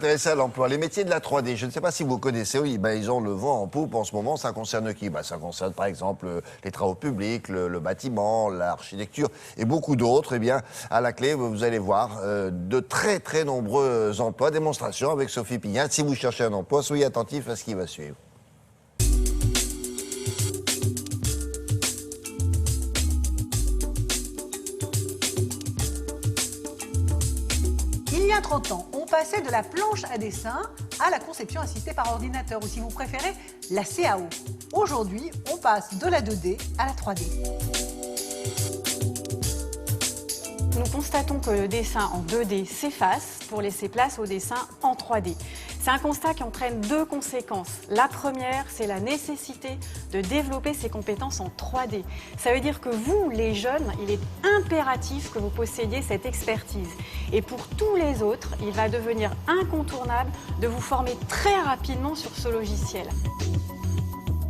Intéressé à l'emploi, les métiers de la 3D, je ne sais pas si vous connaissez, oui, ils ont le vent en poupe en ce moment, ça concerne qui? Ça concerne par exemple les travaux publics, le bâtiment, l'architecture et beaucoup d'autres. Eh bien, à la clé, vous allez voir de très très nombreux emplois, démonstration avec Sophie Pignat. Si vous cherchez un emploi, soyez attentifs à ce qui va suivre. Il y a 30 ans, on passait de la planche à dessin à la conception assistée par ordinateur, ou si vous préférez, la CAO. Aujourd'hui, on passe de la 2D à la 3D. Nous constatons que le dessin en 2D s'efface pour laisser place au dessin en 3D. C'est un constat qui entraîne deux conséquences. La première, c'est la nécessité de développer ses compétences en 3D. Ça veut dire que vous, les jeunes, il est impératif que vous possédiez cette expertise. Et pour tous les autres, il va devenir incontournable de vous former très rapidement sur ce logiciel.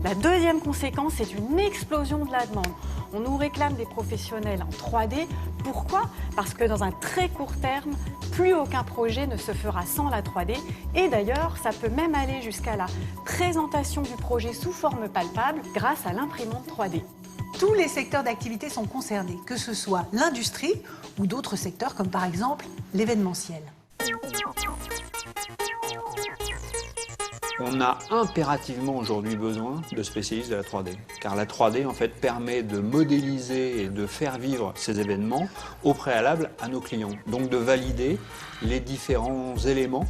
La deuxième conséquence, c'est une explosion de la demande. On nous réclame des professionnels en 3D. Pourquoi? Parce que dans un très court terme, plus aucun projet ne se fera sans la 3D. Et d'ailleurs, ça peut même aller jusqu'à la présentation du projet sous forme palpable grâce à l'imprimante 3D. Tous les secteurs d'activité sont concernés, que ce soit l'industrie ou d'autres secteurs comme par exemple l'événementiel. On a impérativement aujourd'hui besoin de spécialistes de la 3D, car la 3D en fait permet de modéliser et de faire vivre ces événements au préalable à nos clients, donc de valider les différents éléments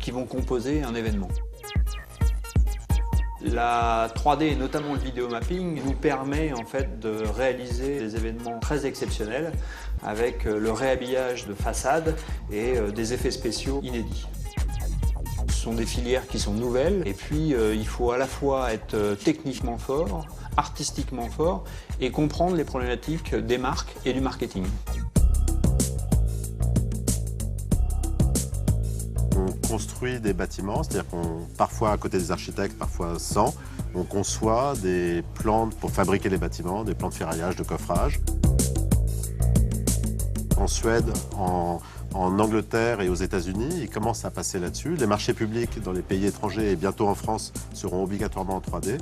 qui vont composer un événement. La 3D et notamment le vidéomapping nous permet en fait de réaliser des événements très exceptionnels avec le réhabillage de façades et des effets spéciaux inédits. Ce sont des filières qui sont nouvelles et puis il faut à la fois être techniquement fort, artistiquement fort et comprendre les problématiques des marques et du marketing. On construit des bâtiments, c'est-à-dire qu'on, parfois à côté des architectes, parfois sans, on conçoit des plans pour fabriquer les bâtiments, des plans de ferraillage, de coffrage. En Suède, en Angleterre et aux États-Unis, ils commencent à passer là-dessus. Les marchés publics dans les pays étrangers et bientôt en France seront obligatoirement en 3D.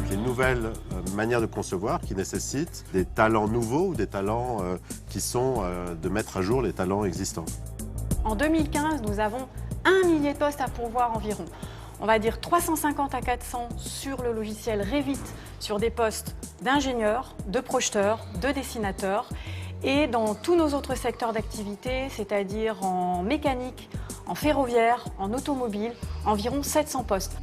C'est une nouvelle manière de concevoir qui nécessite des talents nouveaux ou des talents qui sont de mettre à jour les talents existants. En 2015, nous avons 1 millier de postes à pourvoir environ. On va dire 350 à 400 sur le logiciel Revit, sur des postes d'ingénieurs, de projeteurs, de dessinateurs. Et dans tous nos autres secteurs d'activité, c'est-à-dire en mécanique, en ferroviaire, en automobile, environ 700 postes.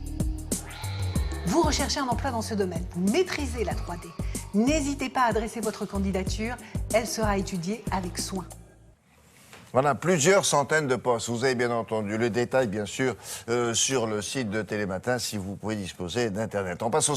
Vous recherchez un emploi dans ce domaine, vous maîtrisez la 3D. N'hésitez pas à adresser votre candidature, elle sera étudiée avec soin. Voilà, plusieurs centaines de postes. Vous avez bien entendu le détail, bien sûr, sur le site de Télématin, si vous pouvez disposer d'Internet. On passe au